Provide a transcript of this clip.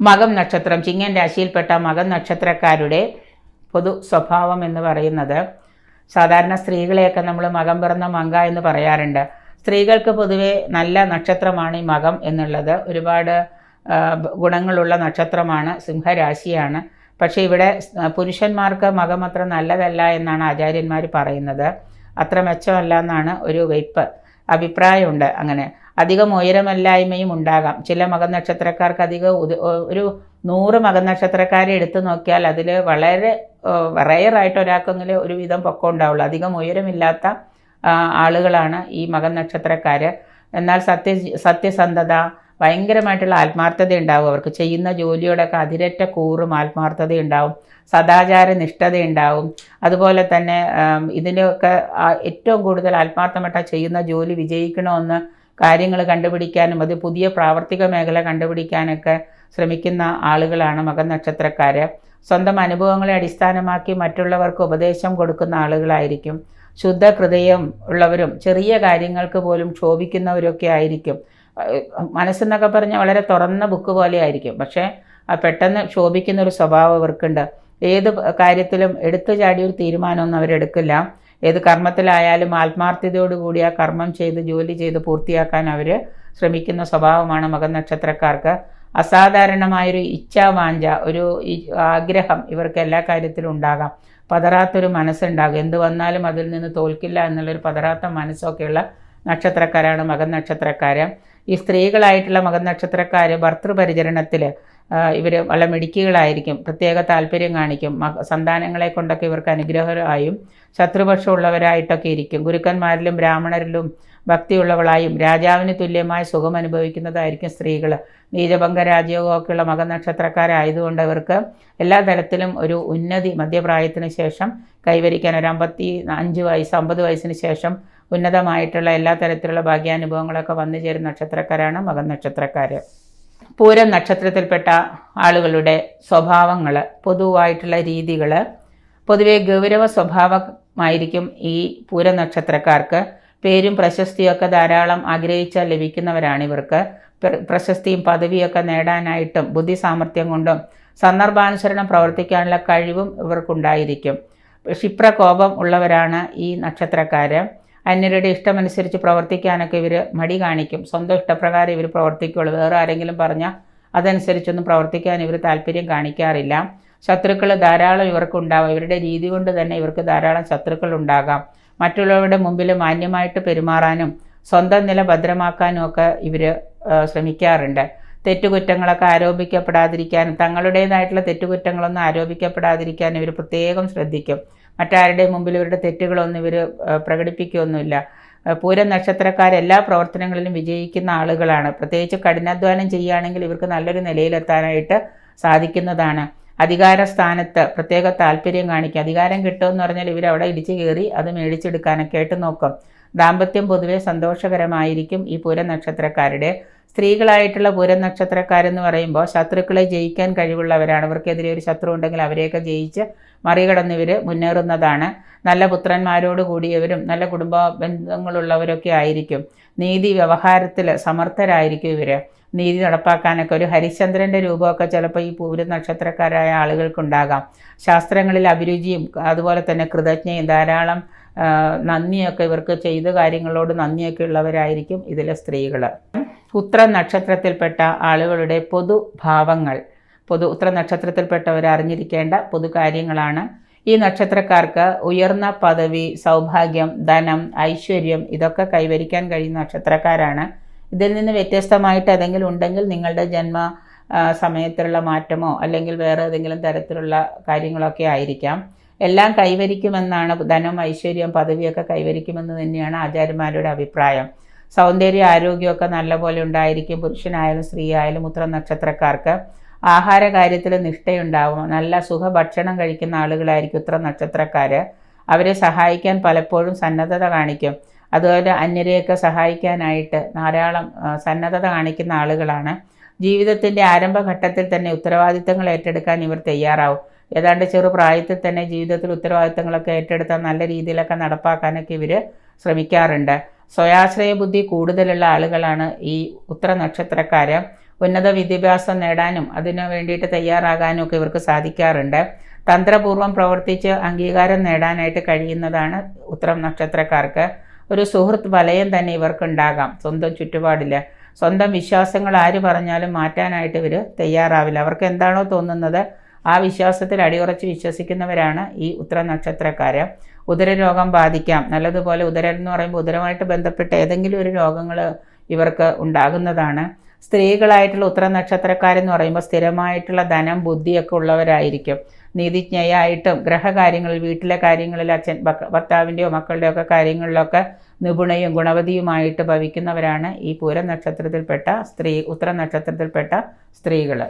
മകം നക്ഷത്രം, ചിങ്ങൻ രാശിയിൽപ്പെട്ട മകം നക്ഷത്രക്കാരുടെ പൊതു സ്വഭാവം എന്ന് പറയുന്നത്, സാധാരണ സ്ത്രീകളെയൊക്കെ നമ്മൾ മകം പിറന്ന മങ്ക എന്ന് പറയാറുണ്ട്. സ്ത്രീകൾക്ക് പൊതുവെ നല്ല നക്ഷത്രമാണ് ഈ മകം എന്നുള്ളത്. ഒരുപാട് ഗുണങ്ങളുള്ള നക്ഷത്രമാണ്, സിംഹരാശിയാണ്. പക്ഷേ ഇവിടെ പുരുഷന്മാർക്ക് മകം അത്ര നല്ലതല്ല എന്നാണ് ആചാര്യന്മാർ പറയുന്നത്. അത്ര മെച്ചമല്ല എന്നാണ് ഒരു അഭിപ്രായമുണ്ട്. അങ്ങനെ അധികം ഉയരമല്ലായ്മയും ഉണ്ടാകാം. ചില മകം നക്ഷത്രക്കാർക്ക് ഒരു 100 മകം നക്ഷത്രക്കാരെ എടുത്തു നോക്കിയാൽ അതിൽ വളരെ റയറായിട്ട് ഒരാൾക്കെങ്കിലും ഒരുവിധം പൊക്കം ഉണ്ടാവുള്ളൂ. അധികം ഉയരമില്ലാത്ത ആളുകളാണ് ഈ മകം നക്ഷത്രക്കാർ. എന്നാൽ സത്യസന്ധത, ഭയങ്കരമായിട്ടുള്ള ആത്മാർത്ഥത ഉണ്ടാവും. അവർക്ക് ചെയ്യുന്ന ജോലിയോടൊക്കെ അതിരറ്റ കൂറും ആത്മാർത്ഥത ഉണ്ടാവും. സദാചാര നിഷ്ഠത ഉണ്ടാവും. അതുപോലെ തന്നെ ഇതിനൊക്കെ ഏറ്റവും കൂടുതൽ ആത്മാർത്ഥമായിട്ട് ചെയ്യുന്ന ജോലി വിജയിക്കണമെന്ന് കാര്യങ്ങൾ കണ്ടുപിടിക്കാനും അത് പുതിയ പ്രാവർത്തിക മേഖല കണ്ടുപിടിക്കാനൊക്കെ ശ്രമിക്കുന്ന ആളുകളാണ് മകം നക്ഷത്രക്കാർ. സ്വന്തം അനുഭവങ്ങളെ അടിസ്ഥാനമാക്കി മറ്റുള്ളവർക്ക് ഉപദേശം കൊടുക്കുന്ന ആളുകളായിരിക്കും. ശുദ്ധ ഹൃദയം ഉള്ളവരും ചെറിയ കാര്യങ്ങൾക്ക് പോലും ക്ഷോഭിക്കുന്നവരൊക്കെ ആയിരിക്കും. മനസ്സെന്നൊക്കെ പറഞ്ഞാൽ വളരെ തുറന്ന ബുക്ക് പോലെ ആയിരിക്കും. പക്ഷേ പെട്ടെന്ന് ക്ഷോഭിക്കുന്ന ഒരു സ്വഭാവം ഇവർക്കുണ്ട്. ഏത് കാര്യത്തിലും എടുത്തു ചാടി ഒരു തീരുമാനമൊന്നും അവരെടുക്കില്ല. ഏത് കർമ്മത്തിലായാലും ആത്മാർത്ഥതയോടുകൂടി ആ കർമ്മം ചെയ്ത് ജോലി ചെയ്ത് പൂർത്തിയാക്കാൻ അവർ ശ്രമിക്കുന്ന സ്വഭാവമാണ് മകം നക്ഷത്രക്കാർക്ക്. അസാധാരണമായൊരു ഇച്ഛാവാഞ്ച, ഒരു ആഗ്രഹം ഇവർക്ക് എല്ലാ കാര്യത്തിലും ഉണ്ടാകാം. പതറാത്തൊരു മനസ്സുണ്ടാകും. എന്ത് വന്നാലും അതിൽ നിന്ന് തോൽക്കില്ല എന്നുള്ളൊരു പതറാത്ത മനസ്സൊക്കെയുള്ള നക്ഷത്രക്കാരാണ് മകം നക്ഷത്രക്കാർ. ഈ സ്ത്രീകളായിട്ടുള്ള മകം നക്ഷത്രക്കാർ ഭർത്തൃപരിചരണത്തിൽ ഇവർ വളരെ മിടുക്കികളായിരിക്കും. പ്രത്യേക താല്പര്യം കാണിക്കും. സന്താനങ്ങളെ കൊണ്ടൊക്കെ ഇവർക്ക് അനുഗ്രഹമായും ശത്രുപക്ഷമുള്ളവരായിട്ടൊക്കെ ഇരിക്കും. ഗുരുക്കന്മാരിലും ബ്രാഹ്മണരിലും ഭക്തിയുള്ളവളായും രാജാവിന് തുല്യമായ സുഖം അനുഭവിക്കുന്നതായിരിക്കും സ്ത്രീകൾ. നീചഭംഗ രാജയോഗമൊക്കെയുള്ള മകം നക്ഷത്രക്കാരായതുകൊണ്ട് ഇവർക്ക് എല്ലാ തരത്തിലും ഒരു ഉന്നതി മധ്യപ്രായത്തിന് ശേഷം കൈവരിക്കാൻ, ഒരു 55 വയസ്സ് 50 വയസ്സിന് ശേഷം ഉന്നതമായിട്ടുള്ള എല്ലാ തരത്തിലുള്ള ഭാഗ്യാനുഭവങ്ങളൊക്കെ വന്നു ചേരുന്ന നക്ഷത്രക്കാരാണ് മകം നക്ഷത്രക്കാർ. പൂരം നക്ഷത്രത്തിൽപ്പെട്ട ആളുകളുടെ സ്വഭാവങ്ങൾ, പൊതുവായിട്ടുള്ള രീതികൾ പൊതുവെ ഗൗരവ സ്വഭാവമായിരിക്കും. ഈ പൂരം നക്ഷത്രക്കാർക്ക് പേരും പ്രശസ്തിയൊക്കെ ധാരാളം ആഗ്രഹിച്ചാൽ ലഭിക്കുന്നവരാണ്. ഇവർക്ക് പ്രശസ്തിയും പദവിയൊക്കെ നേടാനായിട്ടും ബുദ്ധി സാമർഥ്യം കൊണ്ടും സന്ദർഭാനുസരണം പ്രവർത്തിക്കാനുള്ള കഴിവും ഇവർക്കുണ്ടായിരിക്കും. ക്ഷിപ്രകോപം ഉള്ളവരാണ് ഈ നക്ഷത്രക്കാർ. അന്യരുടെ ഇഷ്ടമനുസരിച്ച് പ്രവർത്തിക്കാനൊക്കെ ഇവർ മടി കാണിക്കും. സ്വന്തം ഇഷ്ടപ്രകാരം ഇവർ പ്രവർത്തിക്കുകയുള്ളൂ. വേറെ ആരെങ്കിലും പറഞ്ഞാൽ അതനുസരിച്ചൊന്നും പ്രവർത്തിക്കാൻ ഇവർ താല്പര്യം കാണിക്കാറില്ല. ശത്രുക്കൾ ധാരാളം ഇവർക്കുണ്ടാവും. ഇവരുടെ രീതി കൊണ്ട് തന്നെ ഇവർക്ക് ധാരാളം ശത്രുക്കൾ ഉണ്ടാകാം. മറ്റുള്ളവരുടെ മുമ്പിൽ മാന്യമായിട്ട് പെരുമാറാനും സ്വന്തം നില ഭദ്രമാക്കാനും ഒക്കെ ഇവർ ശ്രമിക്കാറുണ്ട്. തെറ്റുകുറ്റങ്ങളൊക്കെ ആരോപിക്കപ്പെടാതിരിക്കാനും തങ്ങളുടേതായിട്ടുള്ള തെറ്റുകുറ്റങ്ങളൊന്നും ആരോപിക്കപ്പെടാതിരിക്കാനും ഇവർ പ്രത്യേകം ശ്രദ്ധിക്കും. മറ്റാരുടെ മുമ്പിൽ ഇവരുടെ തെറ്റുകളൊന്നും ഇവർ പ്രകടിപ്പിക്കുകയൊന്നുമില്ല. പൂരം നക്ഷത്രക്കാർ എല്ലാ പ്രവർത്തനങ്ങളിലും വിജയിക്കുന്ന ആളുകളാണ്. പ്രത്യേകിച്ച് കഠിനാധ്വാനം ചെയ്യുകയാണെങ്കിൽ ഇവർക്ക് നല്ലൊരു നിലയിലെത്താനായിട്ട് സാധിക്കുന്നതാണ്. അധികാര സ്ഥാനത്ത് പ്രത്യേക താല്പര്യം കാണിക്കും. അധികാരം കിട്ടുമെന്ന് പറഞ്ഞാൽ ഇവരവിടെ ഇടിച്ചു കയറി അത് മേടിച്ചെടുക്കാനൊക്കെ ആയിട്ട് നോക്കും. ദാമ്പത്യം പൊതുവെ സന്തോഷകരമായിരിക്കും ഈ പൂരം നക്ഷത്രക്കാരുടെ. സ്ത്രീകളായിട്ടുള്ള പൂരം നക്ഷത്രക്കാരെന്ന് പറയുമ്പോൾ ശത്രുക്കളെ ജയിക്കാൻ കഴിവുള്ളവരാണ്. ഇവർക്കെതിരെ ഒരു ശത്രു ഉണ്ടെങ്കിൽ അവരെയൊക്കെ ജയിച്ച് മറികടന്ന് ഇവർ മുന്നേറുന്നതാണ്. നല്ല പുത്രന്മാരോട് കൂടിയവരും നല്ല കുടുംബ ബന്ധങ്ങളുള്ളവരൊക്കെ ആയിരിക്കും. നീതി വ്യവഹാരത്തിൽ സമർത്ഥരായിരിക്കും ഇവർ. നീതി നടപ്പാക്കാനൊക്കെ ഒരു ഹരിശ്ചന്ദ്രൻ്റെ രൂപമൊക്കെ ചിലപ്പോൾ ഈ പൂരം നക്ഷത്രക്കാരായ ആളുകൾക്കുണ്ടാകാം. ശാസ്ത്രങ്ങളിൽ അഭിരുചിയും അതുപോലെ തന്നെ കൃതജ്ഞയും ധാരാളം നന്ദിയൊക്കെ ഇവർക്ക് ചെയ്ത കാര്യങ്ങളോട് നന്ദിയൊക്കെ ഉള്ളവരായിരിക്കും ഇതിലെ സ്ത്രീകൾ. ഉത്ര നക്ഷത്രത്തിൽപ്പെട്ട ആളുകളുടെ പൊതുഭാവങ്ങൾ, ഉത്ര നക്ഷത്രത്തിൽപ്പെട്ടവർ അറിഞ്ഞിരിക്കേണ്ട പൊതു കാര്യങ്ങളാണ്. ഈ നക്ഷത്രക്കാർക്ക് ഉയർന്ന പദവി, സൗഭാഗ്യം, ധനം, ഐശ്വര്യം ഇതൊക്കെ കൈവരിക്കാൻ കഴിയുന്ന നക്ഷത്രക്കാരാണ്. ഇതിൽ നിന്ന് വ്യത്യസ്തമായിട്ട് ഏതെങ്കിലും ഉണ്ടെങ്കിൽ നിങ്ങളുടെ ജന്മ സമയത്തിലുള്ള മാറ്റമോ അല്ലെങ്കിൽ വേറെ ഏതെങ്കിലും തരത്തിലുള്ള കാര്യങ്ങളൊക്കെ ആയിരിക്കാം. എല്ലാം കൈവരിക്കുമെന്നാണ്, ധനം, ഐശ്വര്യം, പദവിയൊക്കെ കൈവരിക്കുമെന്ന് തന്നെയാണ് ആചാര്യന്മാരുടെ അഭിപ്രായം. സൗന്ദര്യ ആരോഗ്യമൊക്കെ നല്ലപോലെ ഉണ്ടായിരിക്കും. പുരുഷനായാലും സ്ത്രീ ആയാലും ഉത്ര നക്ഷത്രക്കാർക്ക് ആഹാര കാര്യത്തിൽ നിഷ്ഠയുണ്ടാവും. നല്ല സുഖഭക്ഷണം കഴിക്കുന്ന ആളുകളായിരിക്കും ഉത്ര നക്ഷത്രക്കാർ. അവരെ സഹായിക്കാൻ പലപ്പോഴും സന്നദ്ധത കാണിക്കും. അതുപോലെ അന്യരെയൊക്കെ സഹായിക്കാനായിട്ട് ധാരാളം സന്നദ്ധത കാണിക്കുന്ന ആളുകളാണ്. ജീവിതത്തിൻ്റെ ആരംഭഘട്ടത്തിൽ തന്നെ ഉത്തരവാദിത്തങ്ങൾ ഏറ്റെടുക്കാൻ ഇവർ തയ്യാറാവും. ഏതാണ്ട് ചെറുപ്രായത്തിൽ തന്നെ ജീവിതത്തിൽ ഉത്തരവാദിത്തങ്ങളൊക്കെ ഏറ്റെടുത്താൽ നല്ല രീതിയിലൊക്കെ നടപ്പാക്കാനൊക്കെ ഇവർ ശ്രമിക്കാറുണ്ട്. സ്വയാശ്രയ ബുദ്ധി കൂടുതലുള്ള ആളുകളാണ് ഈ ഉത്തര നക്ഷത്രക്കാർ. ഉന്നത വിദ്യാഭ്യാസം നേടാനും അതിനു വേണ്ടിയിട്ട് തയ്യാറാകാനും ഒക്കെ ഇവർക്ക് സാധിക്കാറുണ്ട്. തന്ത്രപൂർവ്വം പ്രവർത്തിച്ച് അംഗീകാരം നേടാനായിട്ട് കഴിയുന്നതാണ് ഉത്രം നക്ഷത്രക്കാർക്ക്. ഒരു സുഹൃത്ത് വലയം തന്നെ ഇവർക്കുണ്ടാകാം. സ്വന്തം ചുറ്റുപാടിൽ സ്വന്തം വിശ്വാസങ്ങൾ ആര് പറഞ്ഞാലും മാറ്റാനായിട്ട് ഇവർ തയ്യാറാവില്ല. അവർക്ക് എന്താണോ തോന്നുന്നത് ആ വിശ്വാസത്തിൽ അടിയുറച്ച് വിശ്വസിക്കുന്നവരാണ് ഈ ഉത്രം നക്ഷത്രക്കാർ. ഉദരരോഗം ബാധിക്കാം. നല്ലതുപോലെ ഉദരം എന്ന് പറയുമ്പോൾ ഉദരമായിട്ട് ബന്ധപ്പെട്ട ഏതെങ്കിലും ഒരു രോഗങ്ങൾ ഇവർക്ക് ഉണ്ടാകുന്നതാണ്. സ്ത്രീകളായിട്ടുള്ള ഉത്രം നക്ഷത്രക്കാരെന്ന് പറയുമ്പോൾ സ്ഥിരമായിട്ടുള്ള ധനം ബുദ്ധിയൊക്കെ ഉള്ളവരായിരിക്കും. നീതിജ്ഞയായിട്ടും ഗ്രഹകാര്യങ്ങളിൽ വീട്ടിലെ കാര്യങ്ങളിൽ ഭർത്താവിൻ്റെയോ മക്കളുടെയോ ഒക്കെ കാര്യങ്ങളിലൊക്കെ നിപുണയും ഗുണവതിയുമായിട്ട് ഭവിക്കുന്നവരാണ് ഈ പൂരം നക്ഷത്രത്തിൽപ്പെട്ട ഉത്രം നക്ഷത്രത്തിൽപ്പെട്ട സ്ത്രീകൾ.